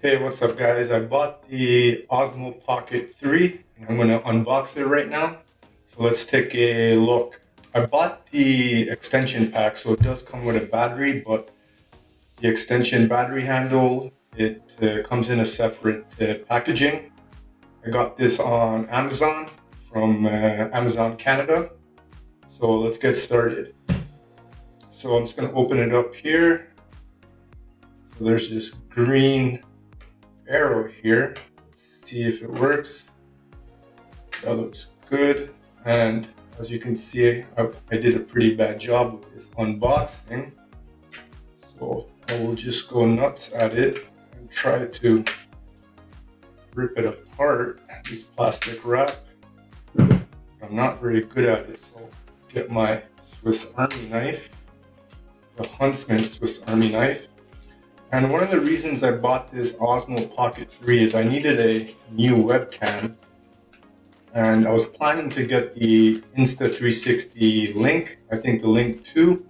Hey, what's up guys? I bought the Osmo Pocket 3 and I'm going to unbox it right now. So let's take a look. I bought the extension pack, so it does come with a battery, but the extension battery handle, it comes in a separate packaging. I got this on Amazon from Amazon Canada. So let's get started. So I'm just going to open it up here. So there's this green arrow here. Let's see if it works. That looks good. And as you can see, I did a pretty bad job with this unboxing. So I will just go nuts at it and try to rip it apart. This plastic wrap. I'm not very good at it, so get my Swiss Army knife, the Huntsman Swiss Army knife. And one of the reasons I bought this Osmo Pocket 3 is I needed a new webcam. And I was planning to get the Insta360 Link, I think the Link 2,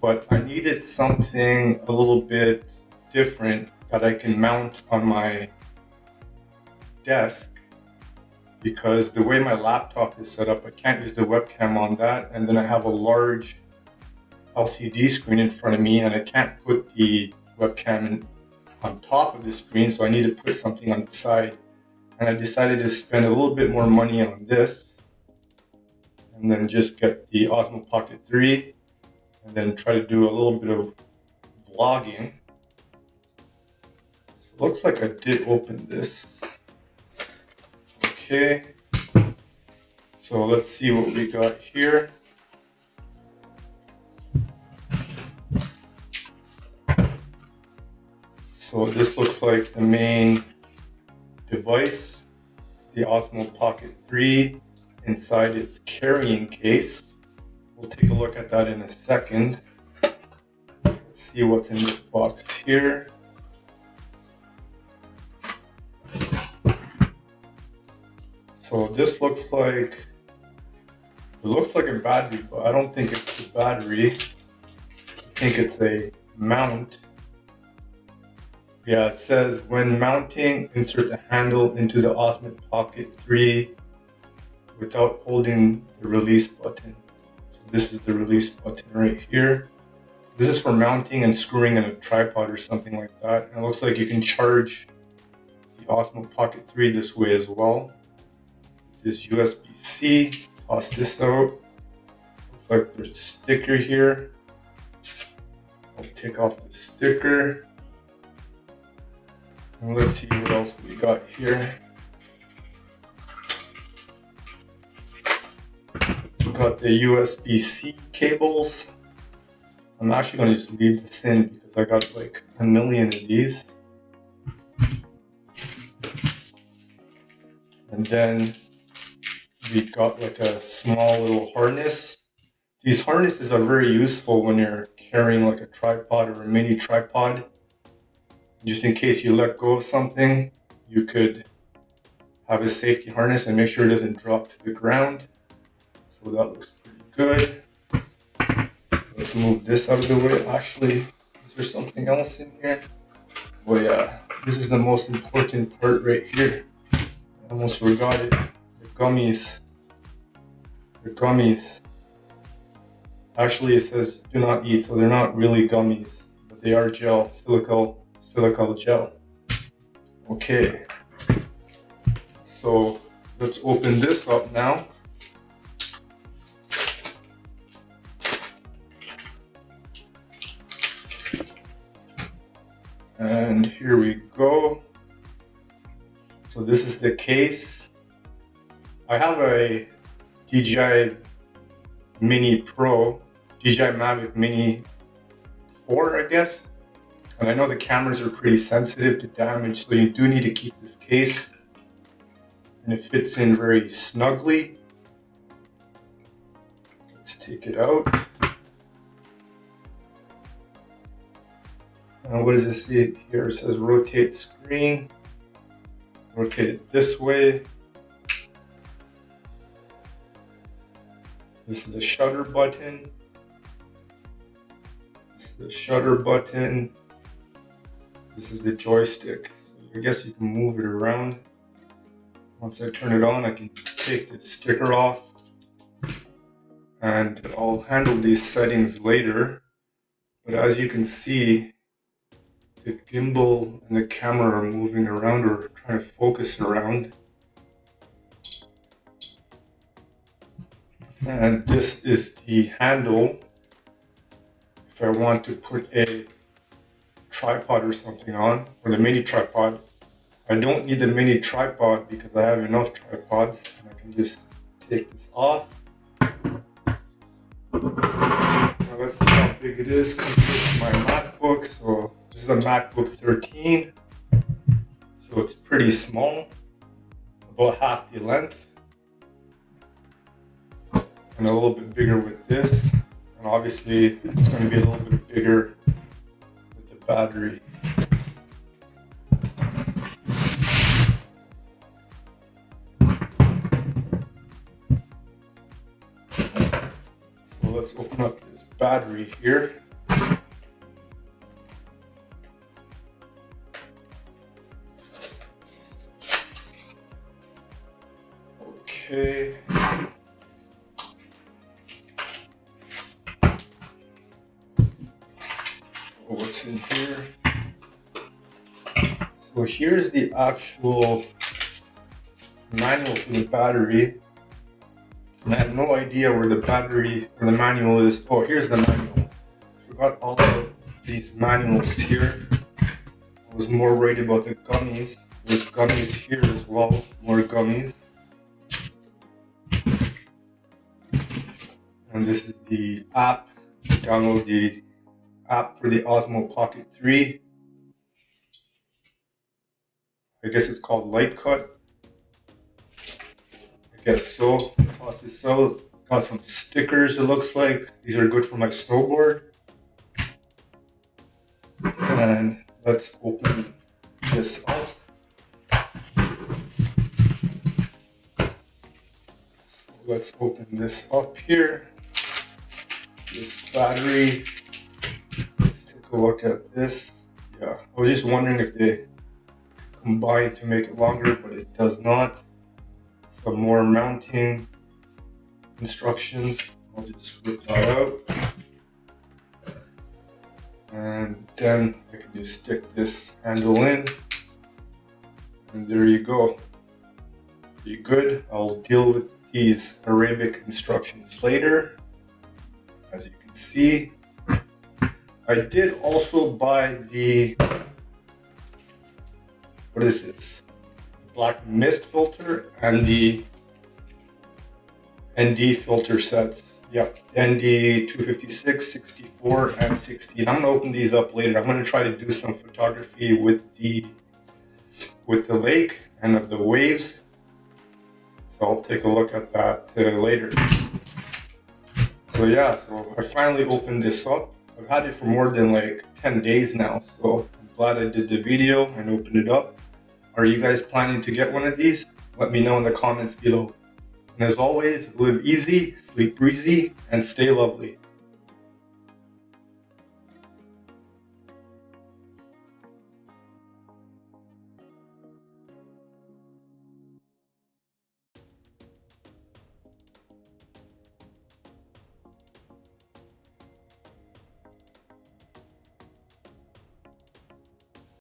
but I needed something a little bit different that I can mount on my desk, because the way my laptop is set up, I can't use the webcam on that, and then I have a large LCD screen in front of me and I can't put the webcam on top of the screen, so I need to put something on the side. And I decided to spend a little bit more money on this and then just get the Osmo Pocket 3 and then try to do a little bit of vlogging. So it looks like I did open this. Okay, so let's see what we got here. So this looks like the main device. It's the Osmo Pocket 3 inside its carrying case. We'll take a look at that in a second. Let's see what's in this box here. So this looks like, it looks like a battery, but I don't think it's the battery. I think it's a mount. Yeah, it says when mounting, insert the handle into the Osmo Pocket 3 without holding the release button. So this is the release button right here. This is for mounting and screwing in a tripod or something like that. And it looks like you can charge the Osmo Pocket 3 this way as well. This USB-C, toss this out. Looks like there's a sticker here. I'll take off the sticker. And let's see what else we got here. We got the USB-C cables. I'm actually going to just leave this in because I got like a million of these. And then we got like a small little harness. These harnesses are very useful when you're carrying like a tripod or a mini tripod. Just in case you let go of something, you could have a safety harness and make sure it doesn't drop to the ground. So that looks pretty good. Let's move this out of the way. Actually, is there something else in here? Oh yeah, this is the most important part right here. I almost forgot it. The gummies. The gummies. Actually, it says do not eat, so they're not really gummies, but they are gel, silica gel. Okay, so let's open this up now. And here we go. So this is the case. I have a DJI Mini Pro, DJI Mavic Mini 4, I guess. And I know the cameras are pretty sensitive to damage, so you do need to keep this case. And it fits in very snugly. Let's take it out. And what does it say here? It says rotate screen. Rotate it this way. This is the shutter button. This is the shutter button. This is the joystick. So I guess you can move it around. Once I turn it on, I can take the sticker off, and I'll handle these settings later. But as you can see, the gimbal and the camera are moving around or trying to focus around. And this is the handle. If I want to put a tripod or something on, or the mini tripod, I don't need the mini tripod because I have enough tripods, and I can just take this off. Now let's see how big it is compared to my MacBook. So this is a MacBook 13, so it's pretty small, about half the length, and a little bit bigger with this, and obviously it's going to be a little bit bigger with the battery. So let's open up this battery here. Okay. What's in here? So here's the actual manual for the battery. And I have no idea where the manual is. Oh, here's the manual. I forgot all of these manuals here. I was more worried about the gummies. There's gummies here as well, more gummies. And this is the app. Download the app for the Osmo Pocket 3. I guess it's called LightCut. I guess so. Toss this out. Got some stickers, it looks like. These are good for my snowboard. And let's open this up. So let's open this up here. This battery. Let's take a look at this. Yeah, I was just wondering if they combine to make it longer, but it does not. Some more mounting instructions. I'll just rip that out. And then I can just stick this handle in. And there you go. Pretty good. I'll deal with these Arabic instructions later. As you can see, I did also buy the, what is this? Black mist filter and the ND filter sets. Yep, ND 256, 64, and 16. I'm gonna open these up later. I'm gonna try to do some photography with the lake and of the waves. So I'll take a look at that later. So yeah, so I finally opened this up. I've had it for more than like 10 days now, so I'm glad I did the video and opened it up. Are you guys planning to get one of these? Let me know in the comments below. And as always, live easy, sleep breezy, and stay lovely.